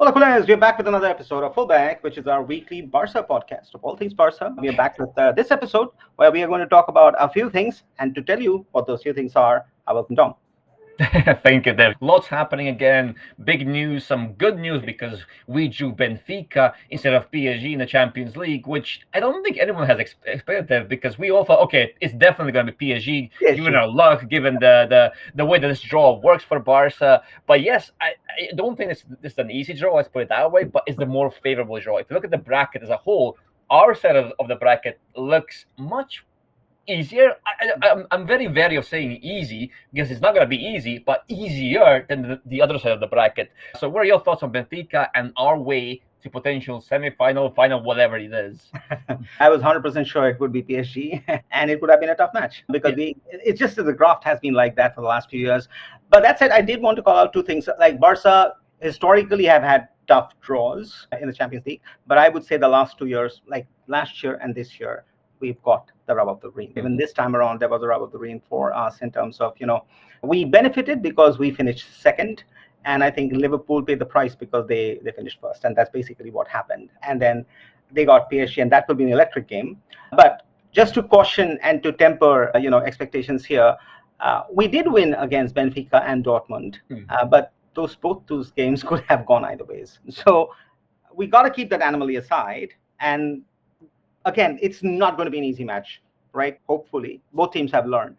Hola, Kulas. We're back with another episode of Fullback, which is our weekly Barça podcast of all things Barça. We are back with this episode where we are going to talk about a few things, and to tell you what those few things are, I welcome Tom. Thank you, Dave. Lots happening again. Big news, some good news because we drew Benfica instead of PSG in the Champions League, which I don't think anyone has expected that because we all thought, okay, it's definitely going to be PSG, given PSG. our luck, given the way that this draw works for Barca. But yes, I don't think this is an easy draw, let's put it that way, but it's the more favorable draw. If you look at the bracket as a whole, our side of the bracket looks much easier. I'm very wary of saying easy because it's not going to be easy, but easier than the other side of the bracket. So, what are your thoughts on Benfica and our way to potential semi-final, final, whatever it is? I was 100% sure it would be PSG, and it would have been a tough match because it's just that the graft has been like that for the last few years. But that said, I did want to call out two things. Like Barca historically have had tough draws in the Champions League, but I would say the last 2 years, like last year and this year, we've got the rub of the green. Even this time around, there was a rub of the green for us in terms of, we benefited because we finished second. And I think Liverpool paid the price because they finished first. And that's basically what happened. And then they got PSG, and that will be an electric game. But just to caution and to temper, expectations here, we did win against Benfica and Dortmund, but both those games could have gone either ways. So we got to keep that anomaly aside. And again, it's not going to be an easy match, right? Hopefully, both teams have learned.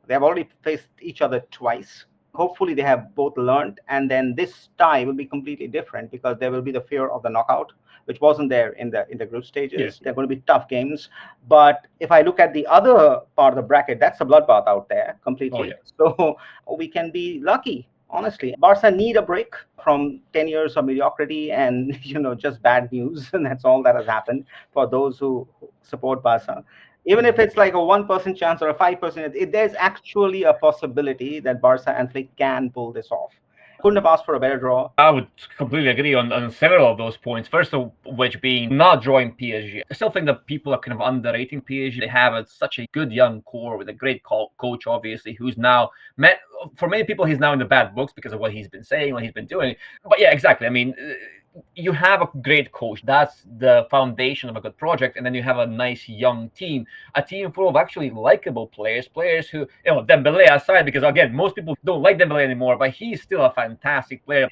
They have already faced each other twice. Hopefully, they have both learned, and then this tie will be completely different because there will be the fear of the knockout, which wasn't there in the group stages. Yes. They're going to be tough games. But if I look at the other part of the bracket, that's a bloodbath out there completely. Oh, yeah. So we can be lucky. Honestly, Barca need a break from 10 years of mediocrity and just bad news, and that's all that has happened for those who support Barca. Even if it's like a 1% chance or a 5%, there's actually a possibility that Barca and Flick can pull this off. Couldn't have asked for a better draw. I would completely agree on several of those points. First of which being not drawing PSG. I still think that people are kind of underrating PSG. They have such a good young core with a great coach, obviously, who's now met. For many people, he's now in the bad books because of what he's been saying, what he's been doing. But yeah, exactly. I mean, you have a great coach. That's the foundation of a good project. And then you have a nice young team, a team full of actually likable players who, Dembele aside, because again, most people don't like Dembele anymore, but he's still a fantastic player,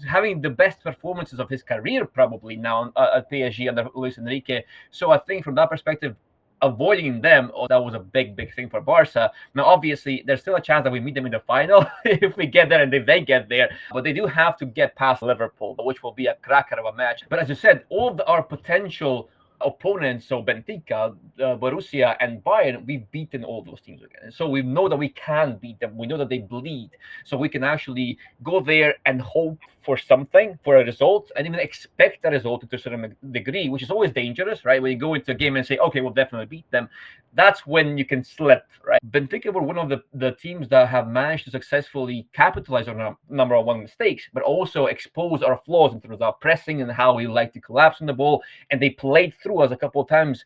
having the best performances of his career probably now at PSG under Luis Enrique. So I think from that perspective, avoiding them, that was a big thing for Barca. Now, obviously, there's still a chance that we meet them in the final if we get there and if they get there. But they do have to get past Liverpool, which will be a cracker of a match. But as you said, all of our potential opponents, so Benfica, Borussia, and Bayern, we've beaten all those teams again. So we know that we can beat them. We know that they bleed. So we can actually go there and hope for something, for a result, and even expect a result to a certain degree, which is always dangerous, right? When you go into a game and say, okay, we'll definitely beat them, that's when you can slip, right? Benfica were one of the teams that have managed to successfully capitalize on our number one mistakes, but also expose our flaws in terms of our pressing and how we like to collapse on the ball. And they played through us a couple of times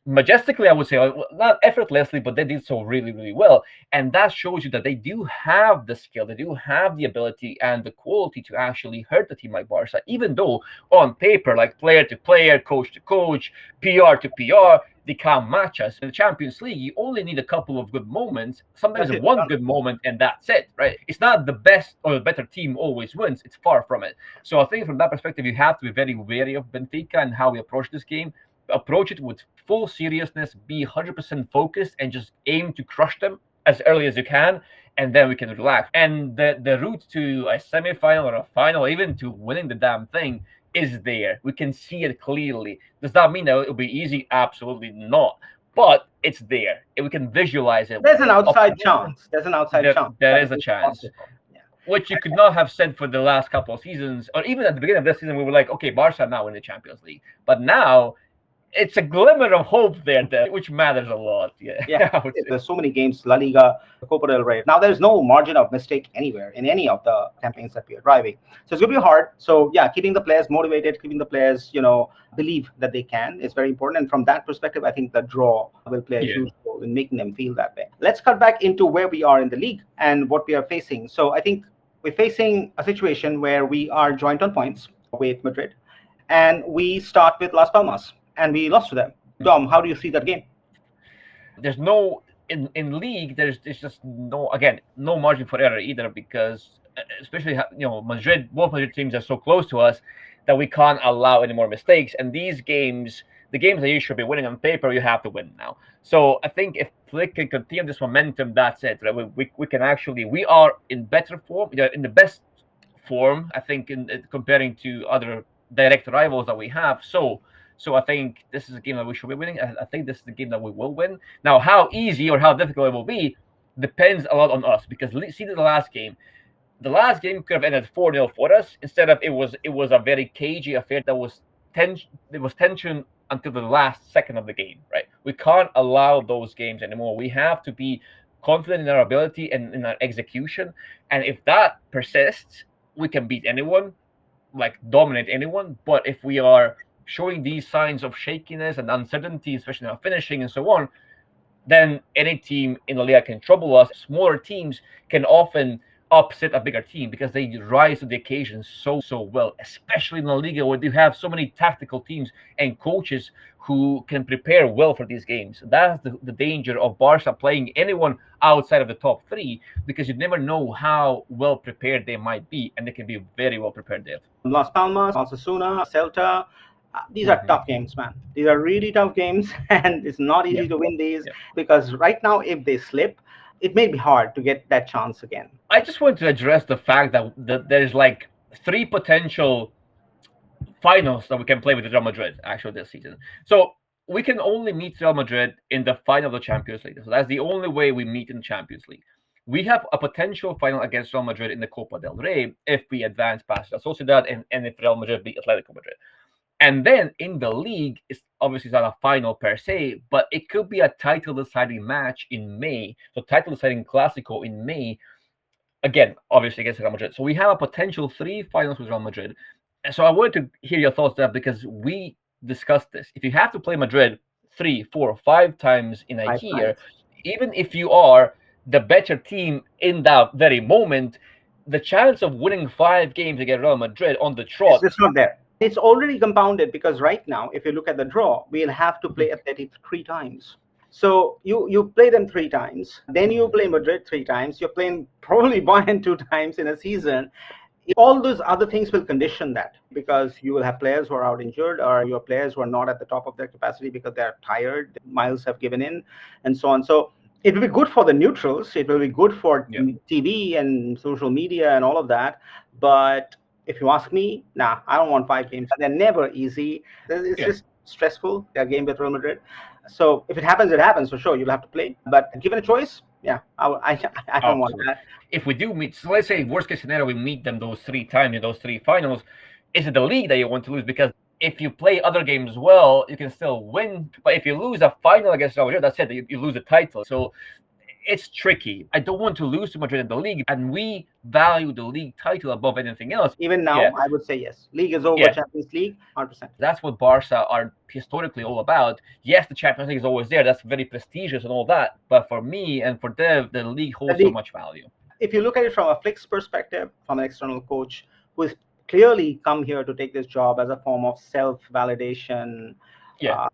majestically, I would say, not effortlessly, but they did so really well. And that shows you that they do have the skill, they do have the ability and the quality to actually hurt a team like Barca, even though on paper, like player to player, coach to coach, PR to PR, they can't match us. In the Champions League, you only need a couple of good moments, sometimes one good moment, and that's it, right? It's not the best or the better team always wins. It's far from it. So I think from that perspective, you have to be very wary of Benfica and how we approach this game. Approach it with full seriousness, be 100% focused, and just aim to crush them as early as you can, and then we can relax. And the route to a semi-final or a final, even to winning the damn thing, is there. We can see it clearly. Does that mean that it'll be easy? Absolutely not. But it's there. We can visualize it. There's an outside chance. There's an outside chance. There is a chance. Which you could not have said for the last couple of seasons, or even at the beginning of this season, we were like, okay, Barca now in the Champions League. But now, it's a glimmer of hope there, which matters a lot. Yeah. There's so many games, La Liga, Copa del Rey. Now there's no margin of mistake anywhere in any of the campaigns that we are driving. So it's going to be hard. So yeah, keeping the players motivated, keeping the players, believe that they can is very important. And from that perspective, I think the draw will play a huge role in making them feel that way. Let's cut back into where we are in the league and what we are facing. So I think we're facing a situation where we are joint on points. with Madrid, and we start with Las Palmas, and we lost to them. Dom, how do you see that game? There's no in league. There's just no margin for error either, because especially Madrid, both Madrid teams are so close to us that we can't allow any more mistakes. And these games, the games that you should be winning on paper, you have to win now. So I think if Flick can continue this momentum, that's it. Right? We are in better form, in the best form, I think, in comparing to other direct rivals that we have. So I think this is a game that we should be winning. I think this is the game that we will win. Now, how easy or how difficult it will be depends a lot on us, because see the last game. The last game could have ended 4-0 for us. Instead of it was a very cagey affair that was tension until the last second of the game, right? We can't allow those games anymore. We have to be confident in our ability and in our execution. And if that persists, we can beat anyone, like dominate anyone. But if we are showing these signs of shakiness and uncertainty, especially in our finishing and so on, then any team in the Liga can trouble us. Smaller teams can often upset a bigger team because they rise to the occasion so well, especially in the Liga, where you have so many tactical teams and coaches who can prepare well for these games. That's the danger of Barca playing anyone outside of the top three, because you never know how well prepared they might be, and they can be very well prepared there. Las Palmas, Osasuna, Celta. These are tough games, man. These are really tough games, and it's not easy to win these because right now, if they slip, it may be hard to get that chance again. I just want to address the fact that there's like 3 potential finals that we can play with Real Madrid actually this season. So we can only meet Real Madrid in the final of the Champions League. So that's the only way we meet in the Champions League. We have a potential final against Real Madrid in the Copa del Rey if we advance past Real Sociedad and if Real Madrid beat Atletico Madrid. And then in the league, it's obviously not a final per se, but it could be a title-deciding match in May. So title-deciding Clásico in May, again, obviously against Real Madrid. So we have a potential 3 finals with Real Madrid. And so I wanted to hear your thoughts there, because we discussed this. If you have to play Madrid 3, 4, 5 times in a year, even if you are the better team in that very moment, the chance of winning 5 games against Real Madrid on the trot, it's not there. It's already compounded because right now, if you look at the draw, we'll have to play Atleti 3 times. So you play them 3 times, then you play Madrid 3 times. You're playing probably Bayern 2 times in a season. All those other things will condition that, because you will have players who are out injured, or your players who are not at the top of their capacity because they're tired, miles have given in, and so on. So it will be good for the neutrals. It will be good for TV and social media and all of that. But if you ask me, nah, I don't want 5 games. They're never easy. It's just stressful, their game with Real Madrid. So if it happens, it happens for sure. You'll have to play. But given a choice, I don't want that. If we do meet, so let's say worst case scenario, we meet them those 3 times in those 3 finals, is it the league that you want to lose? Because if you play other games well, you can still win. But if you lose a final against Real Madrid, that's it. You lose the title. So it's tricky. I don't want to lose to Madrid in the league, and we value the league title above anything else. Even now, I would say yes. League is over. Champions League, 100%. That's what Barca are historically all about. Yes, the Champions League is always there. That's very prestigious and all that. But for me and for Dev, the league holds so much value. If you look at it from a Flick's perspective, from an external coach who has clearly come here to take this job as a form of self-validation,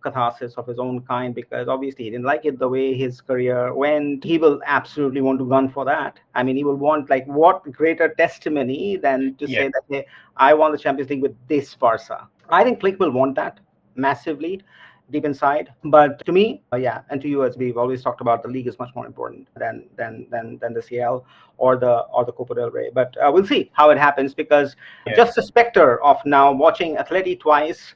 catharsis of his own kind, because obviously he didn't like it the way his career went. He will absolutely want to gun for that. I mean, he will want, like, what greater testimony than to say that, hey, I won the Champions League with this Barca. I think Flick will want that massively deep inside. But to me, and to you, as we've always talked about, the league is much more important than the CL or the Copa del Rey. But we'll see how it happens, because just the specter of now watching Atleti twice,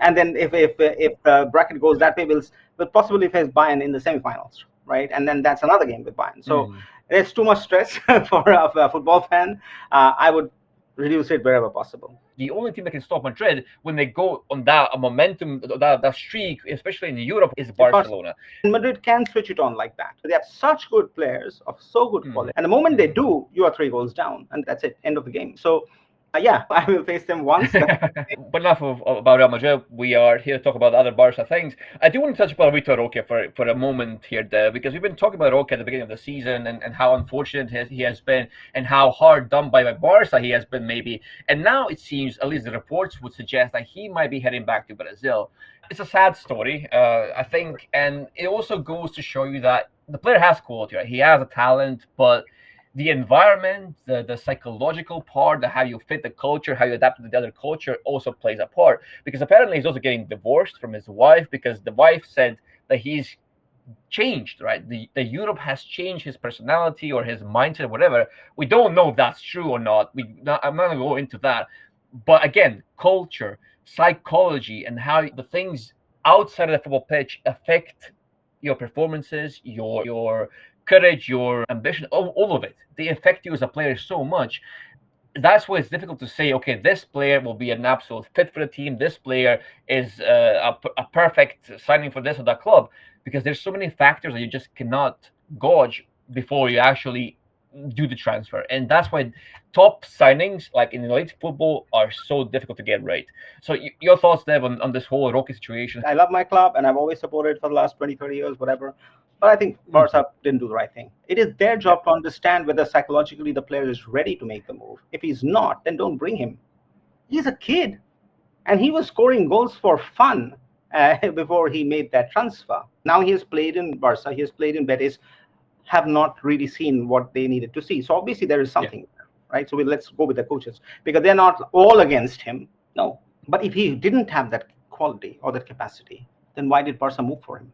and then if the bracket goes that way, we'll possibly face Bayern in the semifinals, right? And then that's another game with Bayern. So it's too much stress for a football fan. I would reduce it wherever possible. The only team that can stop Madrid when they go on that momentum, that streak, especially in Europe, is Barcelona. And Madrid can switch it on like that. They have such good players of so good quality. And the moment they do, you are 3 goals down, and that's it, end of the game. So Yeah, I will face them once. But enough about Real Madrid. We are here to talk about other Barca things. I do want to touch upon Vitor Roque for a moment here, Dev, because we've been talking about Roque at the beginning of the season and how unfortunate he has been and how hard done by Barca he has been, maybe. And now it seems, at least the reports would suggest, that he might be heading back to Brazil. It's a sad story, I think, and it also goes to show you that the player has quality, right? He has a talent, but the environment, the psychological part, the how you fit the culture, how you adapt to the other culture also plays a part. Because apparently he's also getting divorced from his wife because the wife said that he's changed, right? The Europe has changed his personality or his mindset, whatever. We don't know if that's true or not. I'm not gonna go into that. But again, culture, psychology, and how the things outside of the football pitch affect your performances, your courage, your ambition, all of it. They affect you as a player so much. That's why it's difficult to say, okay, this player will be an absolute fit for the team. This player is a perfect signing for this or that club, because there's so many factors that you just cannot gauge before you actually do the transfer. And that's why top signings, like in elite football, are so difficult to get right. So your thoughts, Dev, on this whole Rocky situation? I love my club and I've always supported it for the last 20, 30 years, whatever. But I think Barca didn't do the right thing. It is their job to understand whether psychologically the player is ready to make the move. If he's not, then don't bring him. He's a kid and he was scoring goals for fun before he made that transfer. Now he has played in Barca, he has played in Betis, have not really seen what they needed to see. So obviously there is something there, right? So let's go with the coaches because they're not all against him. No. But if he didn't have that quality or that capacity, then why did Barca move for him?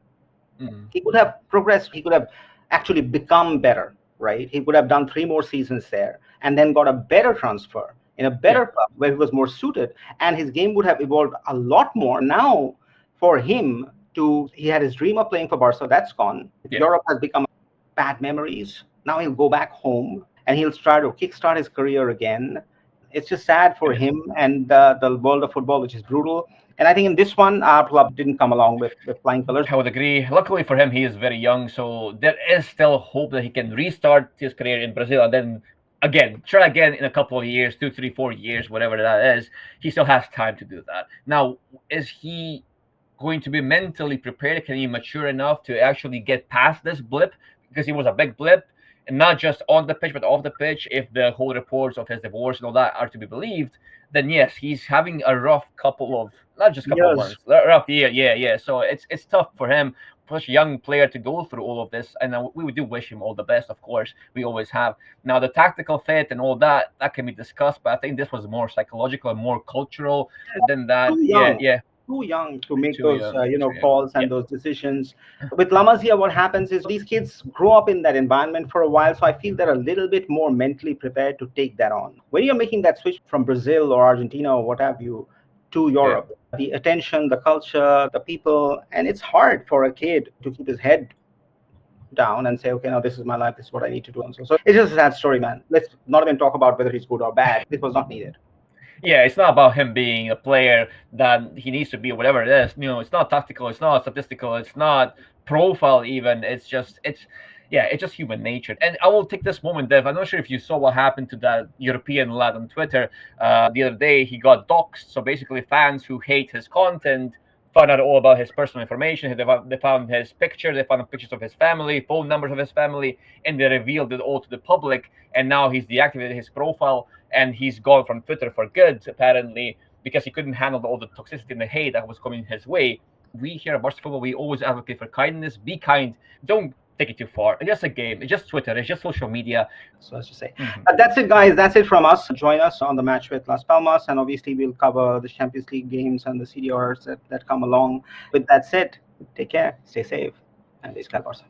He could have progressed. He could have actually become better, right? He could have done 3 more seasons there and then got a better transfer in a better club where he was more suited, and his game would have evolved a lot more. Now, for him he had his dream of playing for Barca, that's gone. Europe has become bad memories. Now he'll go back home and he'll try to kickstart his career again. It's just sad for him and the world of football, which is brutal. And I think in this one, our club didn't come along with flying colors. I would agree. Luckily for him, he is very young, so there is still hope that he can restart his career in Brazil and then try again in a couple of years, 2, 3, 4 years, whatever that is. He still has time to do that. Now, is he going to be mentally prepared? Can he mature enough to actually get past this blip? Because he was a big blip, and not just on the pitch, but off the pitch. If the whole reports of his divorce and all that are to be believed, then yes, he's having a rough couple of, not just couple of months, rough year. Yeah. So it's tough for him, for such a young player, to go through all of this. And we do wish him all the best, of course. We always have. Now, the tactical fit and all that can be discussed, but I think this was more psychological and more cultural than that. Yeah. Too young to make those calls and those decisions. With La Masia, what happens is these kids grow up in that environment for a while, so I feel they're a little bit more mentally prepared to take that on. When you're making that switch from Brazil or Argentina or what have you to Europe, the attention, the culture, the people, and it's hard for a kid to keep his head down and say, okay, now this is my life, this is what I need to do. And so it's just a sad story, man. Let's not even talk about whether he's good or bad. It was not needed. Yeah, it's not about him being a player that he needs to be, or whatever it is. It's not tactical, it's not statistical, it's not profile even. It's just human nature. And I will take this moment, Dev. I'm not sure if you saw what happened to that European lad on Twitter the other day. He got doxxed. So basically, fans who hate his content found out all about his personal information. They found his picture, they found pictures of his family, phone numbers of his family, and they revealed it all to the public. And now he's deactivated his profile, and he's gone from Twitter for good, apparently, because he couldn't handle all the toxicity and the hate that was coming his way. We here at BarcaFutbol, we always advocate for kindness. Be kind. Don't take it too far. It's just a game. It's just Twitter. It's just social media. So as to say. That's it, guys. That's it from us. Join us on the match with Las Palmas, and obviously we'll cover the Champions League games and the CDRs that come along. With that said, take care, stay safe, and Barça.